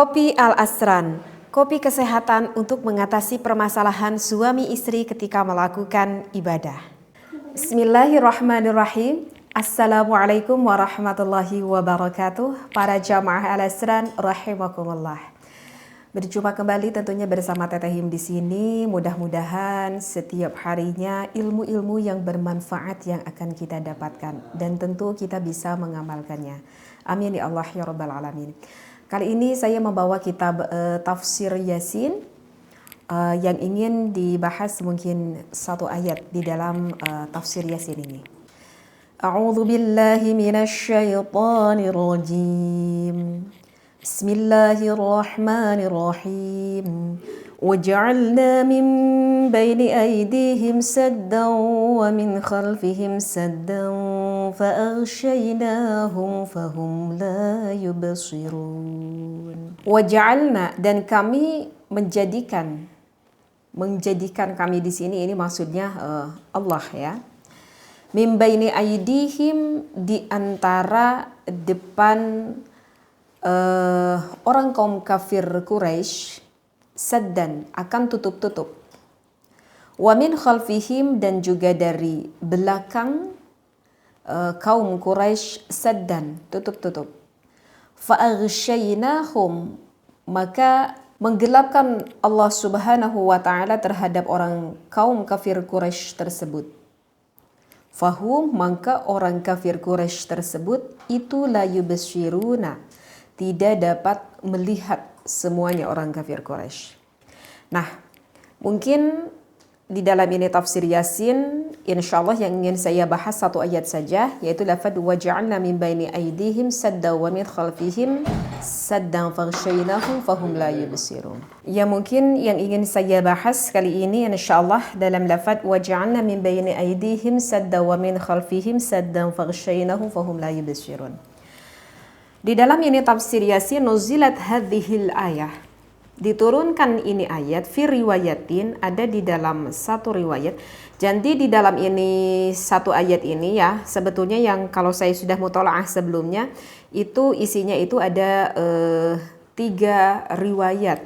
Kopi Al-Asran, kopi kesehatan untuk mengatasi permasalahan suami istri ketika melakukan ibadah. Bismillahirrahmanirrahim. Assalamualaikum warahmatullahi wabarakatuh. Para jamaah Al-Asran rahimakumullah. Berjumpa kembali tentunya bersama Teteh Him di sini. Mudah-mudahan setiap harinya ilmu-ilmu yang bermanfaat yang akan kita dapatkan dan tentu kita bisa mengamalkannya. Amin ya Allah ya rabbal alamin. Kali ini saya membawa kitab Tafsir Yasin yang ingin dibahas mungkin satu ayat di dalam Tafsir Yasin ini. A'udzu billahi minasy syaithanir rajim. Bismillahirrahmanirrahim. وَجَعَلْنَا مِنْ بَيْنِ أَيْدِيهِمْ سَدًّا وَمِنْ خَلْفِهِمْ سَدًّا فَأَغْشَيْنَاهُمْ فَهُمْ لَا يُبْصِرُونَ. وَجَعَلْنَا, dan kami menjadikan kami di sini ini maksudnya Allah ya. مِنْ بَيْنِ أَيْدِيهِمْ, di antara depan orang kaum kafir Quraisy, saddan, akan tutup-tutup. Wa min khalfihim, dan juga dari belakang kaum Quraisy, saddan, tutup-tutup. Fa'aghsyaynahum, maka menggelapkan Allah Subhanahu wa taala terhadap orang kaum kafir Quraisy tersebut. Fahum, maka orang kafir Quraisy tersebut itu la yubsiruna, tidak dapat melihat semuanya orang kafir Quraisy. Nah, mungkin di dalam ini tafsir Yasin, insyaallah yang ingin saya bahas satu ayat saja, yaitu lafaz wa ja'alna min baini aydihim sadda wa min khalfihim saddan faghshaynahum fahum la yubsirun. Ya, mungkin yang ingin saya bahas kali ini insyaallah dalam lafaz wa ja'alna min baini aydihim sadda wa min khalfihim saddan faghshaynahum fahum la yubsirun. Di dalam ini tafsir Yasin, nuzilat hadhil ayah, diturunkan ini ayat fi riwayatin, ada di dalam satu riwayat. Jadi di dalam ini satu ayat ini ya, sebetulnya yang kalau saya sudah mutalaah sebelumnya itu isinya itu ada tiga riwayat,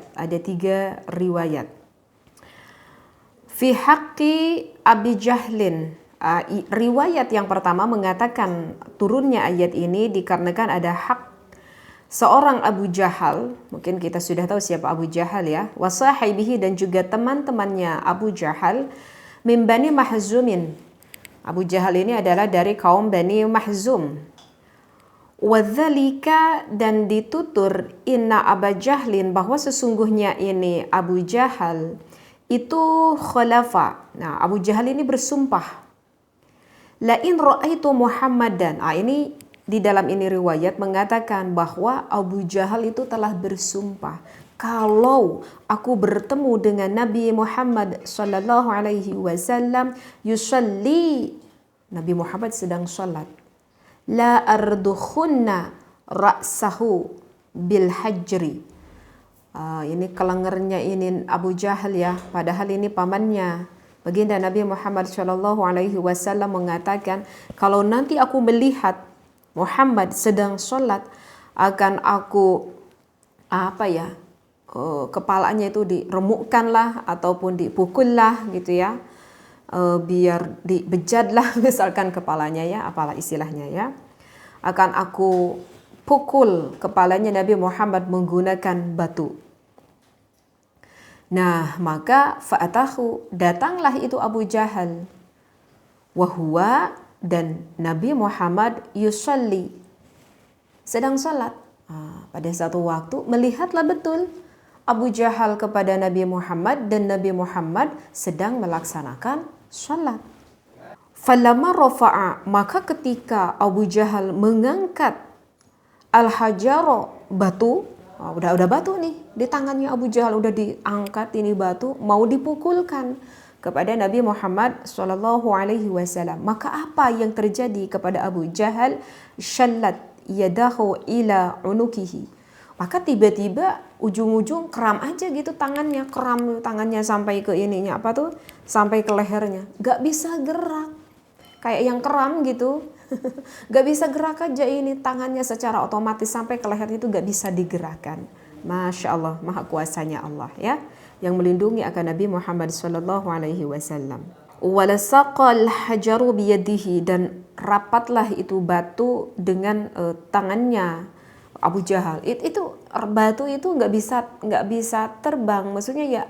fi haqqi Abi Jahlin. Riwayat yang pertama mengatakan turunnya ayat ini dikarenakan ada hak seorang Abu Jahal, mungkin kita sudah tahu siapa Abu Jahal ya, wasahibihi, dan juga teman-temannya Abu Jahal, min Bani Mahzumin. Abu Jahal ini adalah dari kaum Bani Mahzum. Wadzalika, dan ditutur inna Aba Jahlin, bahwa sesungguhnya ini Abu Jahal itu khalafa. Nah, Abu Jahal ini bersumpah, la in ra'aitu Muhammadan. Ini di dalam ini riwayat mengatakan bahwa Abu Jahal itu telah bersumpah, kalau aku bertemu dengan Nabi Muhammad sallallahu alaihi wasallam yusalli, Nabi Muhammad sedang salat, la ardukhunna ra'sahu bil hajri. Ini kelengernya ini Abu Jahal ya, padahal ini pamannya. Baginda Nabi Muhammad Shallallahu Alaihi Wasallam mengatakan, kalau nanti aku melihat Muhammad sedang sholat, akan aku kepalanya itu diremukkan lah ataupun dipukul lah gitu ya, biar dibejat lah misalkan kepalanya ya, apalah istilahnya ya, akan aku pukul kepalanya Nabi Muhammad menggunakan batu. Nah, maka fa'atahu, datanglah itu Abu Jahal, wahwa, dan Nabi Muhammad yusalli, sedang salat. Pada satu waktu melihatlah betul Abu Jahal kepada Nabi Muhammad, dan Nabi Muhammad sedang melaksanakan salat. Falamma rafa'a, maka ketika Abu Jahal mengangkat al-hajara, batu, udah batu nih di tangannya Abu Jahal, udah diangkat ini batu, mau dipukulkan kepada Nabi Muhammad sallallahu alaihi wasallam. Maka apa yang terjadi kepada Abu Jahal? Shallat yadahu ila unukihi. Maka tiba-tiba ujung-ujung kram aja gitu tangannya, kram tangannya sampai ke ininya sampai ke lehernya, gak bisa gerak, kayak yang kram gitu. Gak bisa gerak aja ini tangannya secara otomatis sampai ke leher itu gak bisa digerakkan. Masya Allah, maha kuasanya Allah ya, yang melindungi akan Nabi Muhammad sallallahu alaihi wasallam. Walasaqal hajaru biyadihi, dan rapatlah itu batu dengan tangannya Abu Jahal. Itu batu itu nggak bisa terbang, maksudnya ya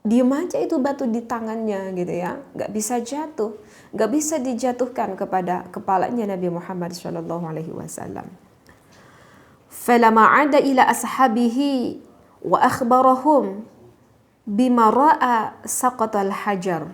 diem aja itu batu di tangannya gitu ya, nggak bisa jatuh, nggak bisa dijatuhkan kepada kepalanya Nabi Muhammad sallallahu alaihi wasallam. Falamma ada ila ashabihi wa akhbarahum bima ra'a saqatal hajar.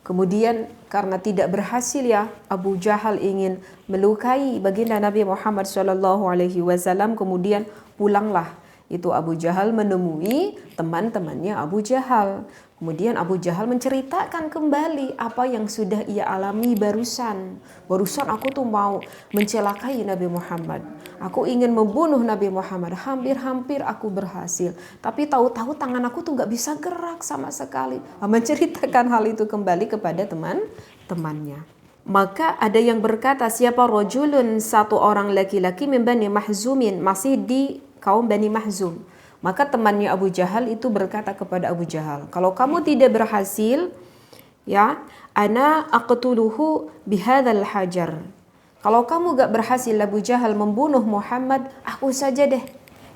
Kemudian karena tidak berhasil ya Abu Jahal ingin melukai baginda Nabi Muhammad sallallahu alaihi wasallam, kemudian pulanglah itu Abu Jahal menemui teman-temannya Abu Jahal. Kemudian Abu Jahal menceritakan kembali apa yang sudah ia alami barusan. Barusan aku tuh mau mencelakai Nabi Muhammad. Aku ingin membunuh Nabi Muhammad. Hampir-hampir aku berhasil. Tapi tahu-tahu tangan aku tuh gak bisa gerak sama sekali. Menceritakan hal itu kembali kepada teman-temannya. Maka ada yang berkata, siapa rojulun, satu orang laki-laki min Bani Mahzumin, masih di kaum Bani Mahzum. Maka temannya Abu Jahal itu berkata kepada Abu Jahal, kalau kamu tidak berhasil, ya, ana aqtuluhu bihadzal hajar. Kalau kamu gak berhasil Abu Jahal membunuh Muhammad, aku saja deh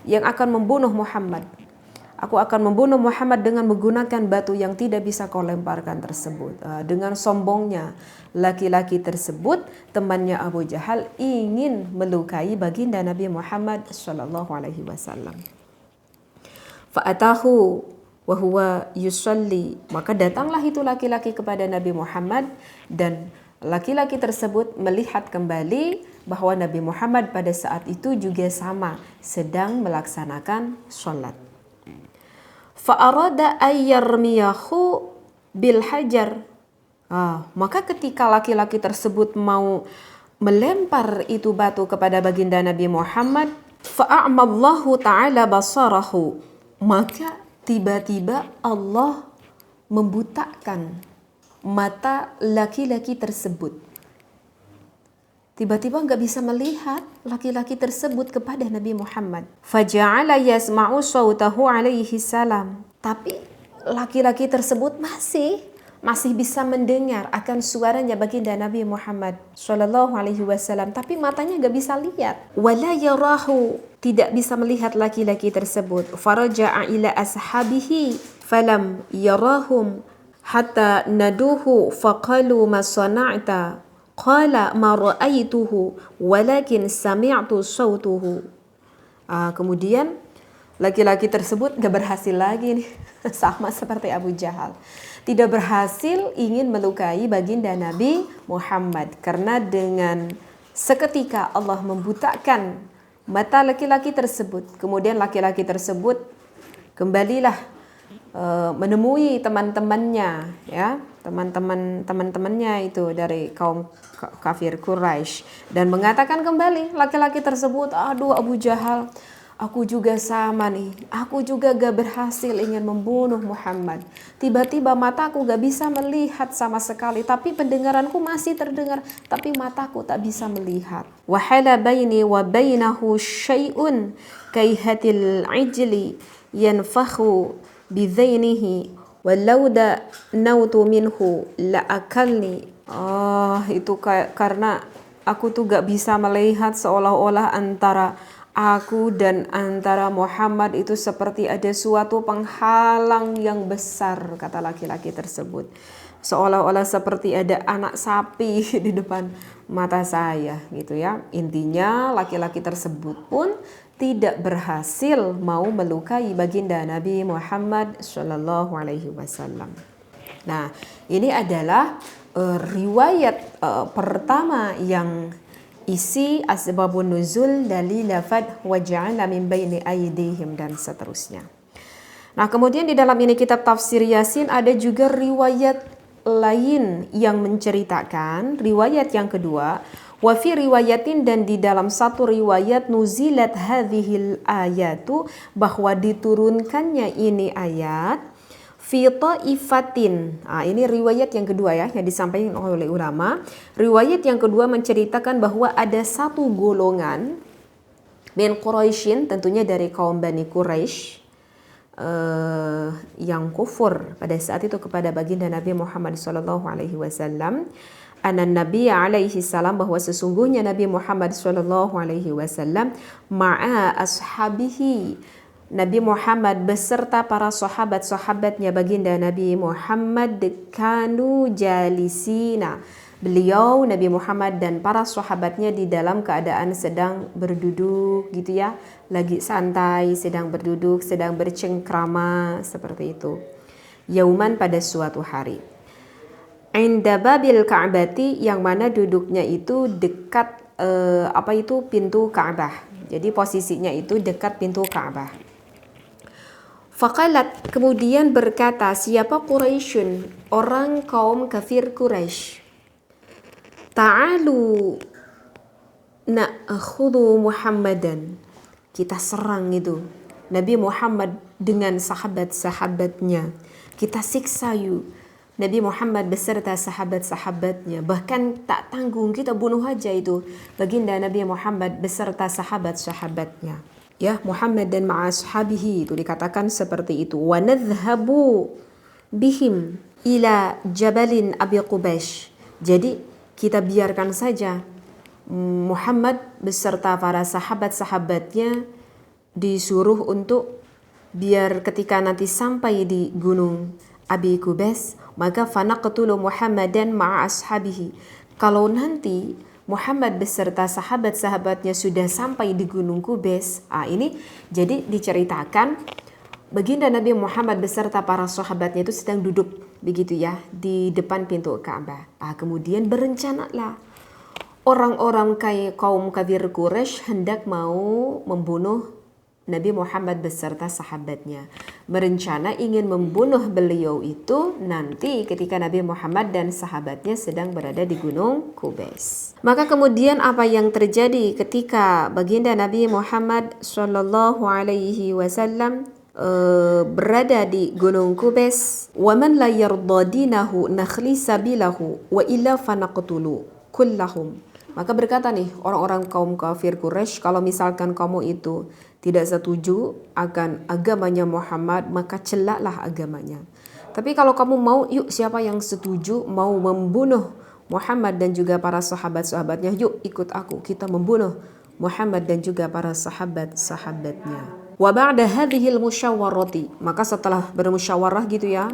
yang akan membunuh Muhammad. Aku akan membunuh Muhammad dengan menggunakan batu yang tidak bisa kau lemparkan tersebut. Dengan sombongnya laki-laki tersebut, temannya Abu Jahal ingin melukai baginda Nabi Muhammad sallallahu alaihi wasallam. Fa'atahu wa huwa yusalli, maka datanglah itu laki-laki kepada Nabi Muhammad, dan laki-laki tersebut melihat kembali bahwa Nabi Muhammad pada saat itu juga sama sedang melaksanakan sholat. Fa'arada ayyarmiyahu bil hajar. Maka ketika laki-laki tersebut mau melempar itu batu kepada baginda Nabi Muhammad, fa'amallahu ta'ala basarahu, maka tiba-tiba Allah membutakan mata laki-laki tersebut. Tiba-tiba nggak bisa melihat laki-laki tersebut kepada Nabi Muhammad. Faja'ala yasma'u sautahu alaihi salam. Tapi laki-laki tersebut masih bisa mendengar akan suaranya baginda Nabi Muhammad sallallahu alaihi wasallam, tapi matanya nggak bisa lihat. Wala yarahu, tidak bisa melihat laki-laki tersebut. Faraja'a ila ashabihi falam yarahum hatta naduhu faqalu ma sana'ta. Qala ma ra'aituhu walakin sami'tu sautuhu. Kemudian laki-laki tersebut gak berhasil lagi nih. Sama seperti Abu Jahal, tidak berhasil ingin melukai baginda Nabi Muhammad, karena dengan seketika Allah membutakan mata laki-laki tersebut. Kemudian laki-laki tersebut kembalilah menemui teman-temannya, ya, teman-temannya itu dari kaum kafir Quraisy, dan mengatakan kembali laki-laki tersebut, aduh Abu Jahal, aku juga sama nih, aku juga gak berhasil ingin membunuh Muhammad. Tiba-tiba mataku gak bisa melihat sama sekali, tapi pendengaranku masih terdengar, tapi mataku tak bisa melihat. Wahala baini wa bainahu syai'un kaihatil ijli yanfakhu bizainihi walauda nautu minhu la akalni. Itu karena aku tuh gak bisa melihat, seolah-olah antara aku dan antara Muhammad itu seperti ada suatu penghalang yang besar, kata laki-laki tersebut. Seolah-olah seperti ada anak sapi di depan mata saya gitu ya. Intinya laki-laki tersebut pun tidak berhasil mau melukai baginda Nabi Muhammad sallallahu alaihi wasallam. Nah, ini adalah riwayat pertama yang isi asbabun nuzul dari lafad waja'ala min baini aydihim dan seterusnya. Nah, kemudian di dalam ini kitab tafsir Yasin ada juga riwayat lain yang menceritakan, riwayat yang kedua, wa fi riwayatin, dan di dalam satu riwayat nuzilat hadhil ayatu, bahwa diturunkannya ini ayat fi ta'ifatin. Ini riwayat yang kedua ya yang disampaikan oleh ulama. Riwayat yang kedua menceritakan bahwa ada satu golongan min Quraisyin, tentunya dari kaum Bani Quraisy, yang kufur pada saat itu kepada baginda Nabi Muhammad sallallahu alaihi wasallam, anan Nabi alaihi salam, bahwa sesungguhnya Nabi Muhammad sallallahu alaihi wasallam ma'a ashabihi, Nabi Muhammad beserta para sahabat-sahabatnya baginda Nabi Muhammad kanu jalisina, beliau Nabi Muhammad dan para sahabatnya di dalam keadaan sedang berduduk gitu ya, lagi santai, sedang berduduk, sedang bercengkrama seperti itu. Yauman, pada suatu hari. Inda babil Ka'bati, yang mana duduknya itu dekat pintu Ka'bah. Jadi posisinya itu dekat pintu Ka'bah. Faqalat, kemudian berkata siapa Quraisyun, orang kaum kafir Quraisy, ta'alu na'khudhu Muhammadan, kita serang itu Nabi Muhammad dengan sahabat-sahabatnya, kita siksa yuk Nabi Muhammad beserta sahabat-sahabatnya, bahkan tak tanggung kita bunuh aja itu baginda Nabi Muhammad beserta sahabat-sahabatnya. Ya, Muhammad dan ma'ashabihi itu dikatakan seperti itu. Wa nadhhabu bihim ila jabalin Abi Qubaisy. Jadi kita biarkan saja Muhammad beserta para sahabat-sahabatnya disuruh untuk biar ketika nanti sampai di gunung Abi Qubaisy, maka fanaqtulu Muhammadan ma'a ashabihi. Kalau nanti Muhammad beserta sahabat-sahabatnya sudah sampai di gunung Qubaisy, ini jadi diceritakan baginda Nabi Muhammad beserta para sahabatnya itu sedang duduk begitu ya di depan pintu Ka'bah. Kemudian berencanalah orang-orang kaum kafir Quraisy hendak mau membunuh Nabi Muhammad beserta sahabatnya. Berencana ingin membunuh beliau itu nanti ketika Nabi Muhammad dan sahabatnya sedang berada di gunung Qubaisy. Maka kemudian apa yang terjadi ketika baginda Nabi Muhammad sallallahu alaihi wasallam berada di gunung Qubaisy, wa man la yarda dinahu nakhli sabilahu wa illa fanaqtulu kullahum. Maka berkata nih orang-orang kaum kafir Quraisy, kalau misalkan kamu itu tidak setuju akan agamanya Muhammad, maka celaklah agamanya. Tapi kalau kamu mau, yuk siapa yang setuju mau membunuh Muhammad dan juga para sahabat-sahabatnya, yuk ikut aku, kita membunuh Muhammad dan juga para sahabat-sahabatnya. Wa ba'da hadhil musyawarati, maka setelah bermusyawarah gitu ya,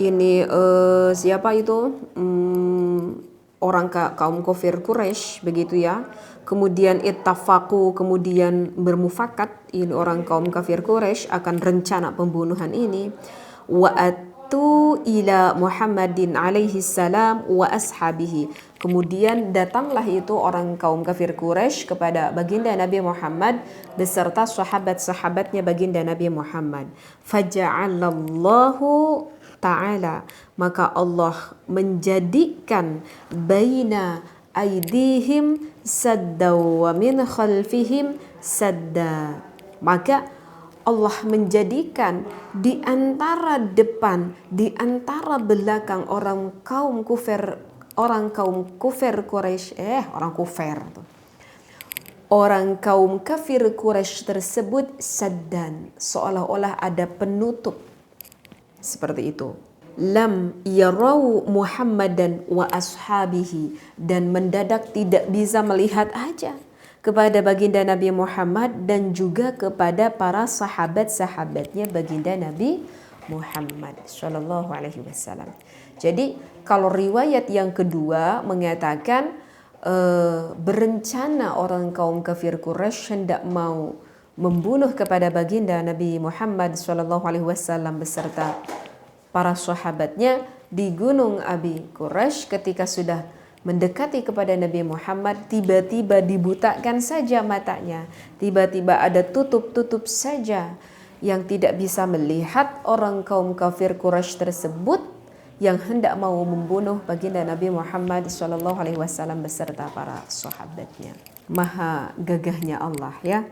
ini siapa itu orang kaum kafir Quraisy begitu ya, kemudian ittafaqu, kemudian bermufakat ini orang kaum kafir Quraisy akan rencana pembunuhan ini. Wa atu ila Muhammadin alaihi salam wa ashabihi, kemudian datanglah itu orang kaum kafir Quraisy kepada baginda Nabi Muhammad beserta sahabat-sahabatnya baginda Nabi Muhammad. Faja'alallahu ta'ala, maka Allah menjadikan baina aidihim sadda wa min khalfihim sadda, maka Allah menjadikan di antara depan, di antara belakang orang kaum kufir Quraisy, orang kaum kafir Quraisy tersebut saddan, seolah-olah ada penutup seperti itu. Lam yarau Muhammadan wa ashabihi, dan mendadak tidak bisa melihat aja kepada baginda Nabi Muhammad dan juga kepada para sahabat-sahabatnya baginda Nabi Muhammad sallallahu alaihi wasallam. Jadi kalau riwayat yang kedua mengatakan berencana orang kaum kafir Quraisy hendak mau membunuh kepada baginda Nabi Muhammad sallallahu alaihi wasallam beserta para sahabatnya di gunung Abi Quraisy. Ketika sudah mendekati kepada Nabi Muhammad, tiba-tiba dibutakan saja matanya, tiba-tiba ada tutup saja yang tidak bisa melihat orang kaum kafir Quraisy tersebut yang hendak mau membunuh baginda Nabi Muhammad sallallahu alaihi wasallam beserta para sahabatnya. Maha gagahnya Allah ya.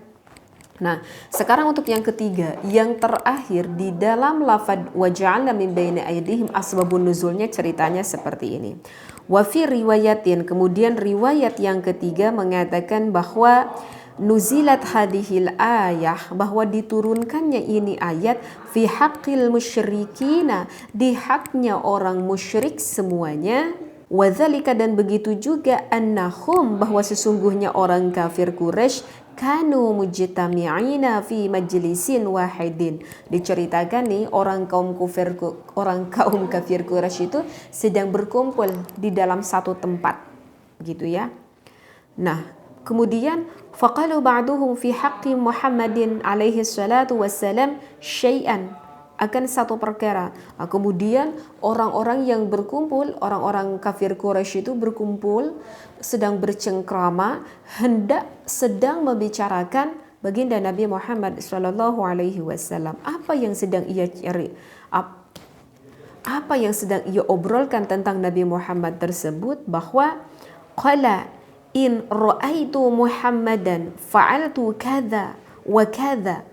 Nah, sekarang untuk yang ketiga, yang terakhir di dalam lafad waja'alna min baini aydihim, asbabun nuzulnya ceritanya seperti ini. Wa fi riwayatin, kemudian riwayat yang ketiga mengatakan bahwa nuzilat hadhil ayah, bahwa diturunkannya ini ayat fi haqqil musyrikina, di haknya orang musyrik semuanya. Wadzalika, dan begitu juga annahum, bahwa sesungguhnya orang kafir Quraisy kanu mujtami'ina fi majlisin wahidin. Diceritakan nih orang kaum kafir Quraisy itu sedang berkumpul di dalam satu tempat, gitu ya. Nah, kemudian faqalu ba'duhum fi haqqi Muhammadin alaihi salatu wassalam syai'an, akan satu perkara. Nah, kemudian orang-orang yang berkumpul, orang-orang kafir Quraisy itu berkumpul, sedang bercengkrama, sedang membicarakan baginda Nabi Muhammad sallallahu alaihi wasallam. Apa yang sedang ia cari? Apa yang sedang ia obrolkan tentang Nabi Muhammad tersebut? Bahwa qala in ra'aitu Muhammadan fa'altu kadza wa kadza.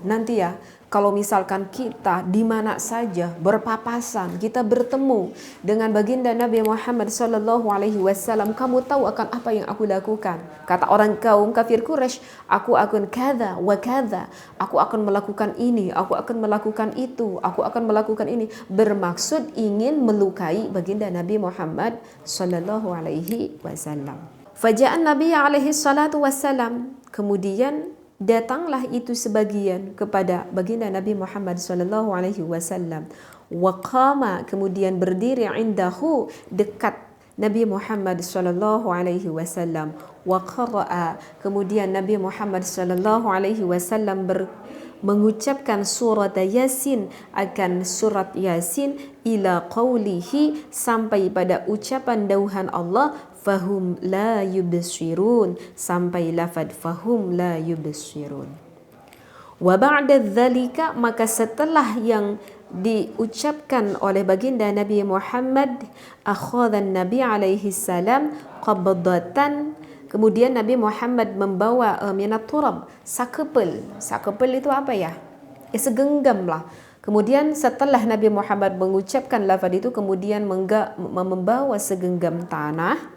Nanti ya, kalau misalkan kita di mana saja berpapasan, kita bertemu dengan baginda Nabi Muhammad sallallahu alaihi wasallam, kamu tahu akan apa yang aku lakukan? Kata orang kaum kafir Quraisy, aku akan kadza wa kadza, aku akan melakukan ini, aku akan melakukan itu, aku akan melakukan ini, bermaksud ingin melukai baginda Nabi Muhammad sallallahu alaihi wasallam. Faja'an Nabi alaihi salatu wassalam, kemudian datanglah itu sebagian kepada baginda Nabi Muhammad sallallahu alaihi wasallam. Wa qama, kemudian berdiri indahu, dekat Nabi Muhammad sallallahu alaihi wasallam. Wa qara'a, kemudian Nabi Muhammad sallallahu alaihi wasallam mengucapkan surat Yasin, akan surat Yasin, ila qawlihi, sampai pada ucapan dauhan Allah, fahum la yubsirun, sampai lafad fahum la yubsirun. Wa ba'da dzalika, maka setelah yang diucapkan oleh baginda Nabi Muhammad, akhadhan Nabi alaihi salam qabdatan, kemudian Nabi Muhammad membawa minat turab, sakepel. Sakepel itu apa ya? Segenggam lah. Kemudian setelah Nabi Muhammad mengucapkan lafaz itu, kemudian membawa segenggam tanah,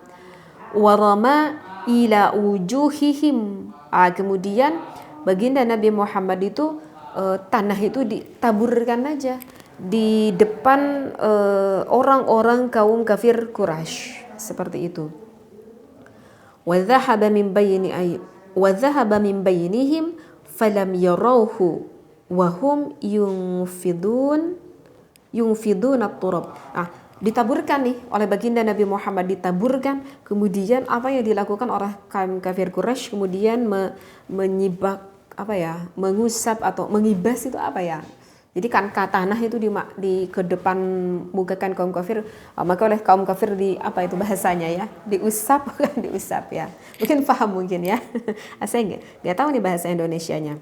warama ila wujuhihim. Kemudian baginda Nabi Muhammad itu tanah itu ditaburkan aja di depan orang-orang kaum kafir Quraisy, seperti itu. Wa dhahaba min bainihim falam yarawhu wa hum yunfidun at-turab. Ditaburkan nih oleh baginda Nabi Muhammad, ditaburkan, kemudian apa yang dilakukan oleh kaum kafir Quraisy, kemudian menyibak, mengusap atau mengibas, itu apa ya? Jadi kan tanah itu di ke depan muka kan kaum kafir, maka oleh kaum kafir apa itu bahasanya ya? Diusap, kan diusap ya. Mungkin paham mungkin ya. Saya nggak tahu nih bahasa Indonesianya.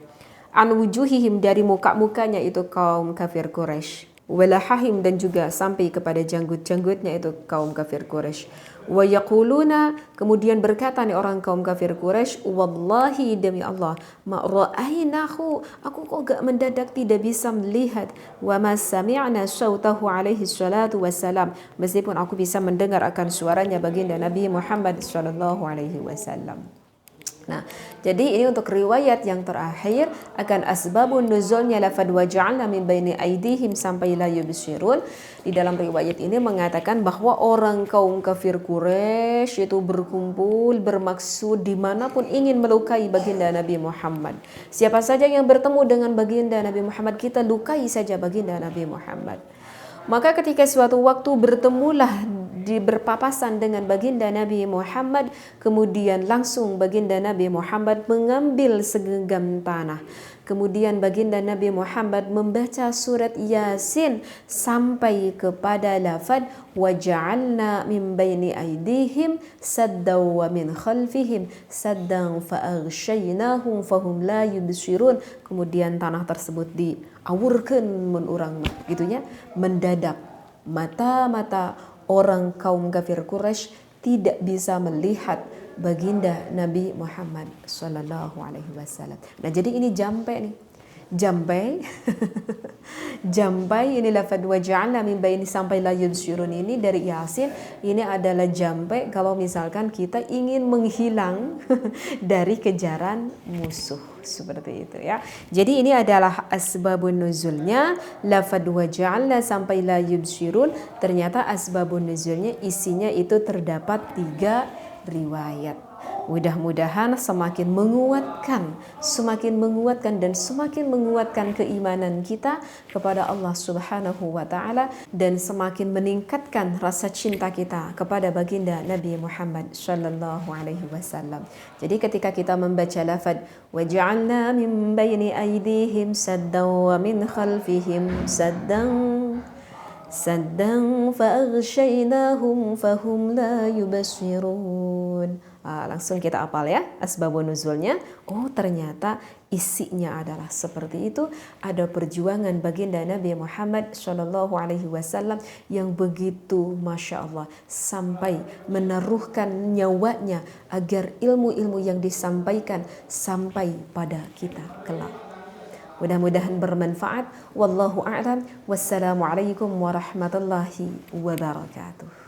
An wujuhihim, dari muka-mukanya itu kaum kafir Quraisy. Walahahim, dan juga sampai kepada janggut-janggutnya itu kaum kafir Quraisy. Wa yaquluna, kemudian berkata nih orang kaum kafir Quraisy, wallahi, demi Allah, ma ra'ainahu, aku kok gak mendadak tidak bisa melihat, wa ma sami'na sautahu alaihi salatu wassalam, meskipun aku bisa mendengar akan suaranya baginda Nabi Muhammad sallallahu alaihi wasallam. Nah, jadi ini untuk riwayat yang terakhir akan asbabun nuzulnya lafad waja'alna min baini aidihim sampai la yubsirun. Di dalam riwayat ini mengatakan bahwa orang kaum kafir Quraisy itu berkumpul bermaksud dimanapun ingin melukai baginda Nabi Muhammad. Siapa saja yang bertemu dengan baginda Nabi Muhammad, kita lukai saja baginda Nabi Muhammad. Maka ketika suatu waktu bertemulah, berpapasan dengan baginda Nabi Muhammad, kemudian langsung baginda Nabi Muhammad mengambil segenggam tanah. Kemudian baginda Nabi Muhammad membaca surat Yasin sampai kepada lafaz waja'alna min baini aydihim saddan wa min khalfihim saddan fa'aghshaynahum fahum la yubsirun. Kemudian tanah tersebut diawurkan menurang, gitu ya. Mendadak mata-mata orang kaum kafir Quraisy tidak bisa melihat baginda Nabi Muhammad sallallahu alaihi wasallam. Nah, jadi ini jampe nih. jambai. Jambai ini lafad waja'alna min baini sampai la yubsirun ini dari Yasin. Ini adalah jambai kalau misalkan kita ingin menghilang dari kejaran musuh, seperti itu ya. Jadi ini adalah asbabun nuzulnya lafad waja'alna sampai la yubsirun. Ternyata asbabun nuzulnya isinya itu terdapat 3 riwayat. Mudah-mudahan semakin menguatkan dan semakin menguatkan keimanan kita kepada Allah Subhanahu wa taala dan semakin meningkatkan rasa cinta kita kepada baginda Nabi Muhammad sallallahu alaihi wasallam. Jadi ketika kita membaca lafaz waj'alna min baini aydihim saddan wa min khalfihim saddan fa'aghshaynahum fahum la yubsirun. Langsung kita apal ya asbabun nuzulnya. Oh, ternyata isinya adalah seperti itu. Ada perjuangan baginda Nabi Muhammad Shallallahu Alaihi Wasallam yang begitu masya Allah sampai menaruhkan nyawanya agar ilmu-ilmu yang disampaikan sampai pada kita kelak. Mudah-mudahan bermanfaat. Wallahu a'lam. Wassalamualaikum warahmatullahi wabarakatuh.